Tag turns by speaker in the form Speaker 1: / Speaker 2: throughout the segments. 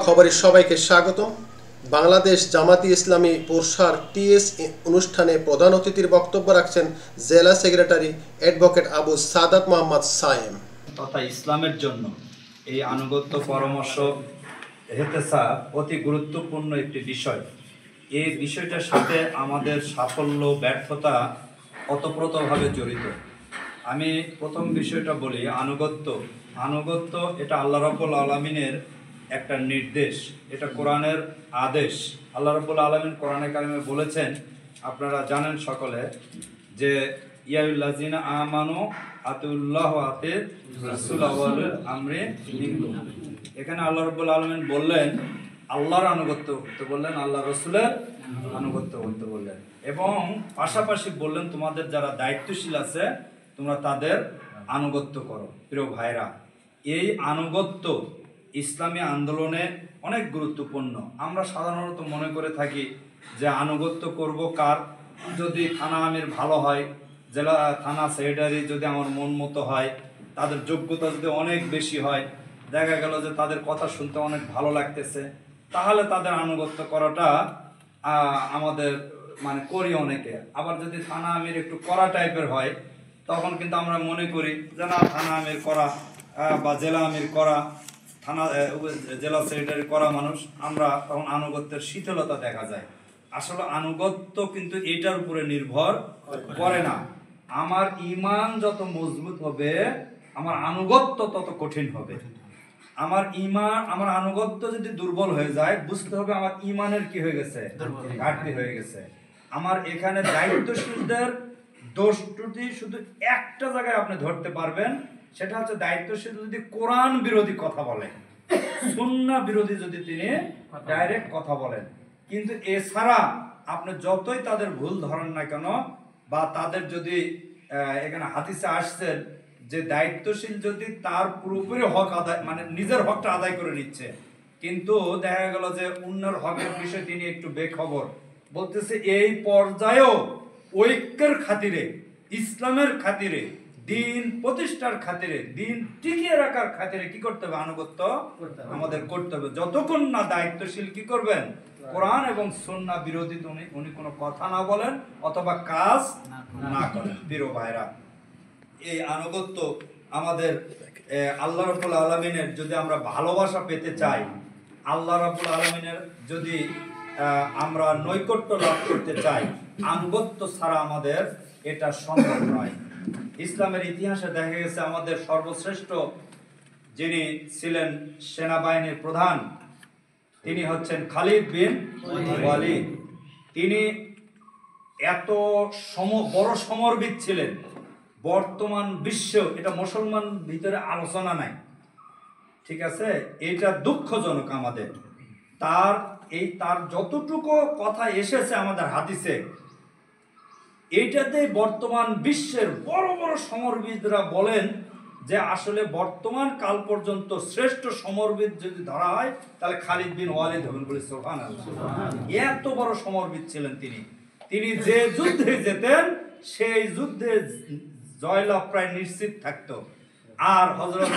Speaker 1: খবরে সবাইকে স্বাগতম। বাংলাদেশ জামাতি ইসলামী পোরশার টিএস অনুষ্ঠানে প্রধান অতিথির বক্তব্য রাখছেন জেলা সেক্রেটারি অ্যাডভোকেট আবু সাদাত মোহাম্মদ সায়েম।
Speaker 2: তথা ইসলামের জন্য এই আনুগত্য পরামর্শ হেতেসা অতি গুরুত্বপূর্ণ একটি বিষয়। এই বিষয়টার সাথে আমাদের সাফল্য ব্যর্থতা ওতপ্রোতভাবে জড়িত। আমি প্রথম বিষয়টা বলি, আনুগত্য এটা আল্লাহ রাব্বুল আলামিনের একটা নির্দেশ, এটা কোরআনের আদেশ। আল্লাহ রাব্বুল আলামিন কোরআনে কারিমে বলেছেন, আপনারা জানেন সকলে, যে ইয়াউল্লাযিনা আমানু আতিউল্লাহ ওয়া আতিউর রাসূল ওয়া উলিল আমরি মিনকুম। এখানে আল্লাহ রাব্বুল আলামিন বললেন আল্লাহর আনুগত্য করতে বললেন, আল্লাহ রাসূলের আনুগত্য করতে বললেন, এবং পাশাপাশি বললেন তোমাদের যারা দায়িত্বশীল আছে তোমরা তাদের আনুগত্য করো। প্রিয় ভাইরা, এই আনুগত্য ইসলামী আন্দোলনে অনেক গুরুত্বপূর্ণ। আমরা সাধারণত মনে করে থাকি যে আনুগত্য করব কার, যদি থানা আমির ভালো হয়, জেলা থানা সেক্রেটারি যদি আমার মন মতো হয়, তাদের যোগ্যতা যদি অনেক বেশি হয়, দেখা গেল যে তাদের কথা শুনতে অনেক ভালো লাগতেছে, তাহলে তাদের আনুগত্য করাটা আমাদের করি অনেকে। আবার যদি থানা আমির একটু কড়া টাইপের হয়, তখন কিন্তু আমরা মনে করি যে না, থানা আমির করা বা জেলা আমির করা, জেলা সেক্রেটারি করা মানুষ, আমরা তখন আনুগত্যের শীতলতা দেখা যায়। আসলে আনুগত্য কিন্তু এটার উপরে নির্ভর করে না। আমার ঈমান যত মজবুত হবে, আমার আনুগত্য তত কঠিন হবে। আমার আনুগত্য যদি দুর্বল হয়ে যায়, বুঝতে হবে আমার ঈমানের কি হয়ে গেছে, ঘাটতি হয়ে গেছে। আমার এখানে দায়িত্বশীলদের দোষ ত্রুটি শুধু একটা জায়গায় আপনি ধরতে পারবেন, সেটা হচ্ছে দায়িত্বশীল যদি কোরআন বিরোধী কথা বলেন, সুন্নাহ বিরোধী যদি তিনি ডাইরেক্ট কথা বলেন। কিন্তু এছাড়া আপনি যতই তাদের ভুল ধরেন না কেন, বা তাদের যদি এখানে হাদিসে আসছেন যে দায়িত্বশীল যদি তার পুরোপুরি হক আদায়, নিজের হকটা আদায় করে নিচ্ছে, কিন্তু দেখা গেল যে অন্যের হকের বিষয়ে তিনি একটু বেখবর, বলতেছে এই পর্যায়েও ঐক্যের খাতিরে, ইসলামের খাতিরে, দিন প্রতিষ্ঠার খাতিরে, দিন টিকিয়ে রাখার খাতিরে কি করতে হবে, আনুগত্য আমাদের করতে হবে। যতক্ষণ না দায়িত্বশীল কি করবেন, কোরআন এবং সুন্নাহ বিরোধী উনি কোনো কথা না বলেন অথবা কাজ না করেন। প্রিয় ভাইরা, এই আনুগত্য আমাদের আল্লাহ রাব্বুল আলামিনের যদি আমরা ভালোবাসা পেতে চাই, আল্লাহ রাব্বুল আলামিনের যদি আমরা নৈকট্য লাভ করতে চাই, আনুগত্য ছাড়া আমাদের এটা সম্ভব নয়। ইসলামের ইতিহাসে দেখা গেছে আমাদের সর্বশ্রেষ্ঠ যিনি ছিলেন সেনাবাহিনীর প্রধান, তিনি হচ্ছেন খালিদ বিন ওয়ালিদ। তিনি এত বড় সমরবিদ ছিলেন, বর্তমান বিশ্ব এটা মুসলমান ভিতরে আলোচনা নাই, ঠিক আছে, এটা দুঃখজনক আমাদের। তার যতটুকু কথা এসেছে আমাদের হাদিসে, এইটাতে বর্তমান বিশ্বের বড় বড় সমরবিদরা বলেন যে আসলে বর্তমান কাল পর্যন্ত শ্রেষ্ঠ সমরবিদ যদি ধরা হয় তাহলে খালিদ বিন ওয়ালিদ হবেন, বলে সুবহানাল্লাহ। এত বড় সমরবিদ ছিলেন তিনি যে যুদ্ধে যেতেন সেই যুদ্ধে জয়লাভ প্রায় নিশ্চিত থাকতো। আর হযরত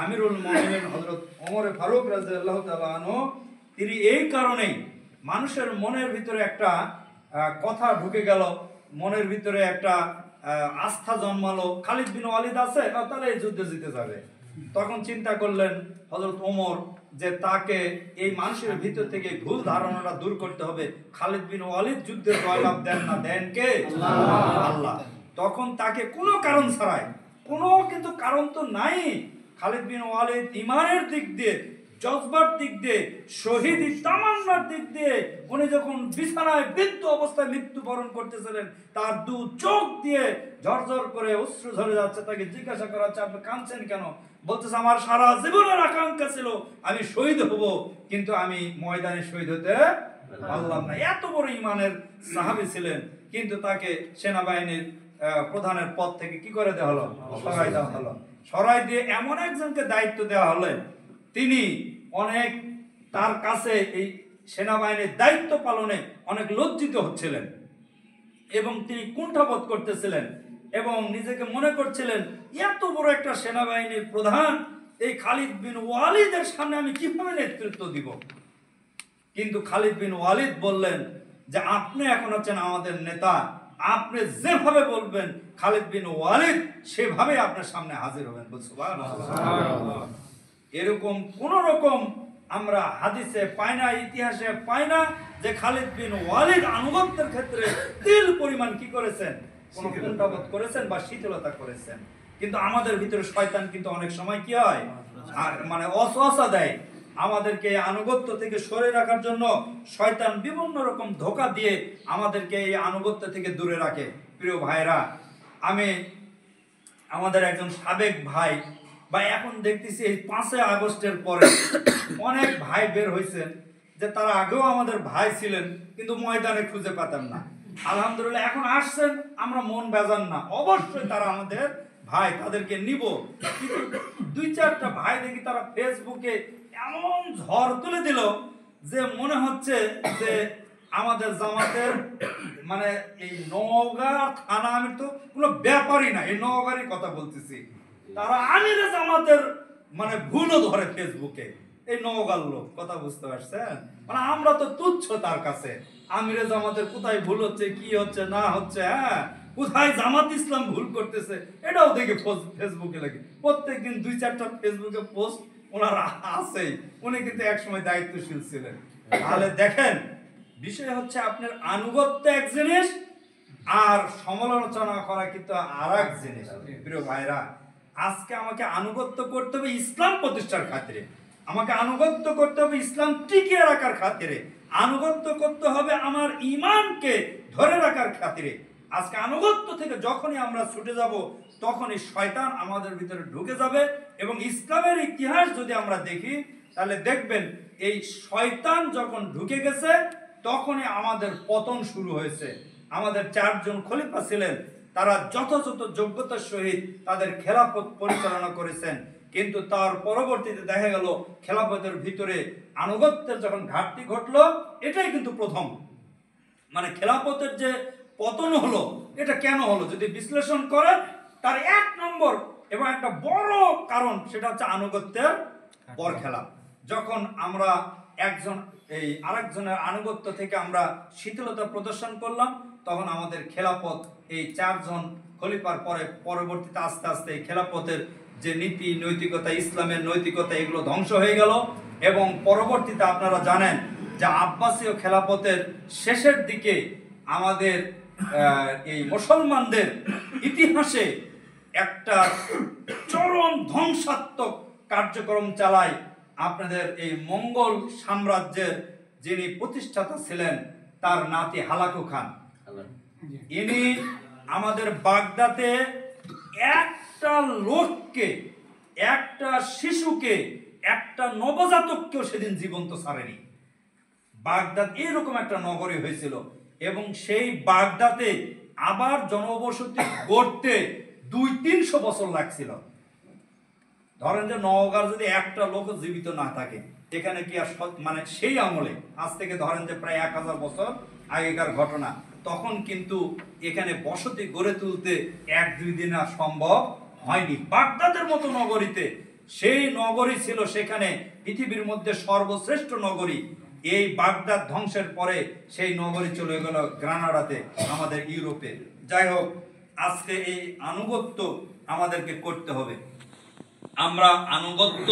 Speaker 2: আমিরুল মুমিনিন হযরত ওমর ফারুক রাদিয়াল্লাহু তাআলা আনহু, তিনি এই কারণেই মানুষের মনের ভিতরে একটা কথা ঢুকে গেল, মনের ভিতরে একটা আস্থা জন্মালো, খালিদ বিন ওয়ালিদ আছে তাহলে এই যুদ্ধে জিতে যাবে। তখন চিন্তা করলেন হযরত ওমর যে তাকে এই মানুষের ভিতর থেকে ভুল ধারণাটা দূর করতে হবে। খালিদ বিন ওয়ালিদ যুদ্ধে জয়লাভ দেন না, দেন কে? আল্লাহ। তখন তাকে কোনো কারণ ছাড়াই, কিন্তু কারণ তো নাই, খালিদ বিন ওয়ালিদ ঈমানের দিক দিয়ে, জজবার দিক দিয়ে, শহীদি তামান্নার দিক দিয়ে উনি যখন বিছানায় বৃদ্ধ অবস্থায় মৃত্যুবরণ করতেছিলেন, তার দু চোখ দিয়ে ঝরঝর করে অশ্রু ঝরে যাচ্ছে। তাকে জিজ্ঞাসা করা হচ্ছে আপনি কাঁদছেন কেন? বলতেছে আমার সারা জীবনের আকাঙ্ক্ষা ছিল আমি শহীদ হব, কিন্তু আমি ময়দানে শহীদ হতে পারলাম না। এত বড় ঈমানের সাহাবী ছিলেন, কিন্তু তাকে সেনাবাহিনীর প্রধানের পদ থেকে কি করে দেওয়া হলো, সরাই দেওয়া হলো। সরাই দিয়ে এমন একজনকে দায়িত্ব দেওয়া হলেন, তিনি অনেক তার কাছে এই সেনাবাহিনীর দায়িত্ব পালনে অনেক লজ্জিত হচ্ছিলেন এবং তিনি কুণ্ঠাবোধ করতেছিলেন এবং নিজেকে মনে করছিলেন এত বড় একটা সেনাবাহিনীর প্রধান, এই খালিদ বিন ওয়ালিদের সামনে আমি কিভাবে নেতৃত্ব দিব? কিন্তু খালিদ বিন ওয়ালিদ বললেন যে আপনি এখন হচ্ছেন আমাদের নেতা, আপনি যেভাবে বলবেন খালিদ বিন ওয়ালিদ সেভাবে আপনার সামনে হাজির হবেন। সুবহানাল্লাহ। এরকম কোন রকম আমরা হাদিসে পাই না, ইতিহাসে পাই না যে খালিদ বিন ওয়ালিদ আনুগত্যের ক্ষেত্রে তিল পরিমাণ কি করেছেন, কোন কুণ্ঠাবোধ করেছেন বা শিথিলতা করেছেন। কিন্তু আমাদের ভিতরে শয়তান কিন্তু অনেক সময় কি হয়, মানে অসওয়াসা দেয় আমাদেরকে আনুগত্য থেকে সরে রাখার জন্য। শয়তান বিভিন্ন রকম ধোঁকা দিয়ে আমাদেরকে এই আনুগত্য থেকে দূরে রাখে। প্রিয় ভাইরা, আমি আমাদের একজন সাবেক ভাই বা এখন দেখতেছি এই 5 আগস্টের পরে অনেক ভাই বের হয়েছেন যে তারা আগেও আমাদের ভাই ছিলেন কিন্তু ময়দানে খুঁজে পেতাম না। আলহামদুলিল্লাহ এখন আসছেন, আমরা মন বেজান না, অবশ্যই তারা আমাদের ভাই, তাদেরকে নিব। কিন্তু 2-4টা ভাই দেখি তারা ফেসবুকে এমন ঝড় তুলে দিল যে মনে হচ্ছে যে আমাদের জামাতের মানে এই নওগাঁ থানা, আমি তো কোনো ব্যাপারই না, এই নওগাঁরই কথা বলতেছি, তারা আমিরে জামাতের মানে ভুলও ধরে ফেসবুকে। এই নওগাঁর লোক, কথা বুঝতে পারছেন? মানে আমরা তো তুচ্ছ তার কাছে। আমিরে জামাতের কোথায় ভুল হচ্ছে, কি হচ্ছে না হচ্ছে, হ্যাঁ কোথায় জামাত ইসলাম ভুল করতেছে এটাও দেখে ফেসবুকে লাগে। প্রত্যেকদিন 2-4টা ফেসবুকে পোস্ট ওনারা আছেই। উনি কিন্তু একসময় দায়িত্বশীল ছিলেন। তাহলে দেখেন, বিষয় হচ্ছে আপনার আনুগত্য এক জিনিস আর সমালোচনা করা কিন্তু আর এক জিনিস। প্রিয় ভাইরা, আজকে আমাকে আনুগত্য করতে হবে ইসলাম প্রতিষ্ঠার খাতিরে, আমাকে আনুগত্য করতে হবে ইসলাম টিকিয়ে রাখার খাতিরে, আনুগত্য করতে হবে আমার ঈমানকে ধরে রাখার খাতিরে। আজকে আনুগত্য থেকে যখনই আমরা ছুটে যাব তখনই শয়তান আমাদের ভিতরে ঢুকে যাবে। এবং ইসলামের ইতিহাস যদি আমরা দেখি তাহলে দেখবেন এই শয়তান যখন ঢুকে গেছে তখনই আমাদের পতন শুরু হয়েছে। আমাদের 4 জন খলিফা ছিলেন, তারা যথাযথ যোগ্যতার সহিত তাদের খেলাফত পরিচালনা করেছেন। কিন্তু তার পরবর্তীতে দেখা গেল খেলাফতের ভিতরে আনুগত্যের যখন ঘাটতি ঘটলো, এটাই কিন্তু প্রথম মানে খেলাফতের যে পতন হলো, এটা কেন হলো যদি বিশ্লেষণ করেন তার 1 নম্বর এবং একটা বড় কারণ সেটা হচ্ছে আনুগত্যের বরখেলাপ। যখন আমরা একজন এই আরেকজনের আনুগত্য থেকে আমরা শিথিলতা প্রদর্শন করলাম, তখন আমাদের খেলাফত এই 4 জন খলিফার পরে পরবর্তীতে আস্তে আস্তে এই খেলাফতের যে নীতি নৈতিকতা, ইসলামের নৈতিকতা, এগুলো ধ্বংস হয়ে গেল। এবং পরবর্তীতে আপনারা জানেন যে আব্বাসীয় খেলাফতের শেষের দিকে আমাদের এই মুসলমানদের ইতিহাসে একটা চরম ধ্বংসাত্মক কার্যক্রম চালায় আপনাদের এই মঙ্গল সাম্রাজ্যের যিনি প্রতিষ্ঠাতা ছিলেন তার নাতি হালাকু খান। ইনি আমাদের বাগদাদে একটা লোককে, একটা শিশুকে, একটা নবজাতককেও সেদিন জীবন্ত ছাড়েনি। বাগদাদ এরকম একটা নগরী হয়েছিল এবং সেই বাগদাদে আবার জনবসতি গড়তে 200-300 বছর লাগছিল। ধরেন যে নওগাঁর যদি একটা লোক জীবিত না থাকে, এখানে কি আর মানে সেই আমলে আজ থেকে ধরেন যে প্রায় 1000 বছর আগেকার ঘটনা, তখন কিন্তু এখানে বসতি গড়ে তুলতে 1-2 দিন আর সম্ভব হয়নি। বাগদাদের মতো নগরীতে, সেই নগরী ছিল সেখানে পৃথিবীর মধ্যে সর্বশ্রেষ্ঠ নগরী। এই বাগদাদ ধ্বংসের পরে সেই নগরী চলে গেল গ্রানাডাতে, আমাদের ইউরোপে। যাই হোক, আজকে এই আনুগত্য আমাদেরকে করতে হবে। আমরা আনুগত্য,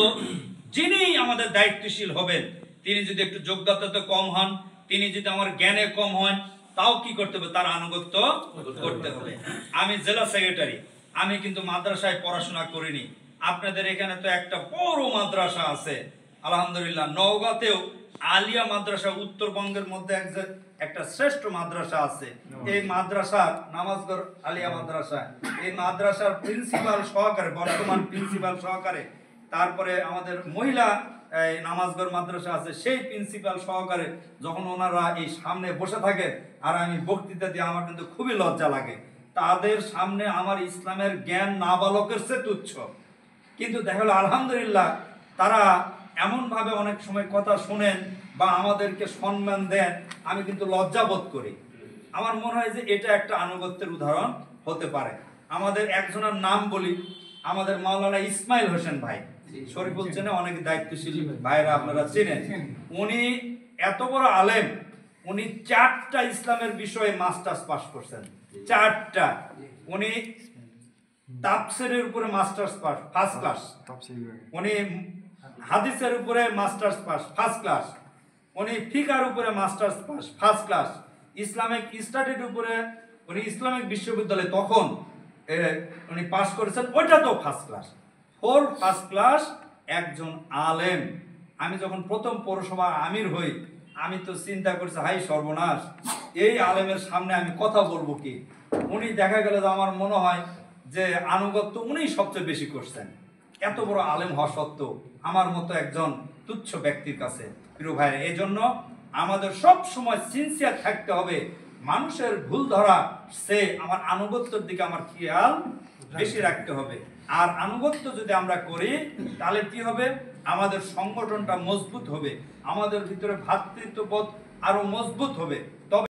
Speaker 2: যিনি আমাদের দায়িত্বশীল হবেন তিনি যদি একটু যোগ্যতাতে কম হন, তিনি যদি আমার জ্ঞানে কম হন, তাও কি করতে হবে, তার আনুগত্য করতে হবে। আমি জেলা সেক্রেটারি, আমি কিন্তু মাদ্রাসায় পড়াশোনা করিনি। আপনাদের এখানে তো একটা বড় মাদ্রাসা আছে আলহামদুলিল্লাহ। নওগাঁতেও আলিয়া মাদ্রাসা উত্তরবঙ্গের মধ্যে একটা শ্রেষ্ঠ মাদ্রাসা আছে। এই মাদ্রাসা নামাজগড় আলিয়া মাদ্রাসা, এই মাদ্রাসার প্রিন্সিপাল সহকারে, বর্তমান প্রিন্সিপাল সহকারে, তারপরে আমাদের মহিলা নামাজগড় মাদ্রাসা আছে, সেই প্রিন্সিপাল সহকারে যখন ওনারা এই সামনে বসে থাকে আর আমি বক্তৃতা দিই, আমার কিন্তু খুবই লজ্জা লাগে। তাদের সামনে আমার ইসলামের জ্ঞান নাবালকের চেয়ে তুচ্ছ, কিন্তু দেখা গেল আলহামদুলিল্লাহ তারা এমনভাবে অনেক সময় কথা শোনেন বা আমাদেরকে সম্মান দেন, আমি কিন্তু লজ্জা বোধ করি। আমার মনে হয় যে এটা একটা আনুগত্যের উদাহরণ হতে পারে। আমাদের একজনের নাম বলি, আমাদের মাওলানা ইসমাইল হোসেন ভাই, শরীফুল চেনে, অনেক দায়িত্বশীল ভাইরা আপনারা চেনেন। উনি এত বড় আলেম, উনি 4টা ইসলামের বিষয়ে মাস্টার্স পাস করছেন, 4টা। উনি তাফসীরের উপরে মাস্টার্স পাস ফার্স্ট ক্লাস, উনি হাদিসের উপরে মাস্টার্স পাস ফার্স্ট ক্লাস, উনি ফিকার উপরে masters pass first class, Islamic স্টাডির উপরে উনি ইসলামিক বিশ্ববিদ্যালয়ে তখন উনি পাস করেছেন, ওইটা তো ফার্স্ট ক্লাস, 4 ফার্স্ট ক্লাস। একজন আলেম। আমি যখন প্রথম পৌরসভা আমির হই, আমি তো চিন্তা করছি, হাই সর্বনাশ, এই আলেমের সামনে আমি কথা বলবো কি। উনি দেখা গেল যে আমার মনে হয় যে আনুগত্য উনিই সবচেয়ে বেশি করছেন, এত বড় আলেম হওয়া সত্ত্বেও আমার মতো একজন তুচ্ছ ব্যক্তির কাছে। প্রিয় ভাই, এই জন্য আমাদের সব সময় সিনসিয়ার থাকতে হবে। মানুষের ভুল ধরা সে আমার আনুগত্যের দিকে আমার খেয়াল বেশি রাখতে হবে। আর আনুগত্য যদি আমরা করি তাহলে কি হবে, আমাদের সংগঠনটা মজবুত হবে, আমাদের ভিতরে ভ্রাতৃত্ববোধ আরো মজবুত হবে।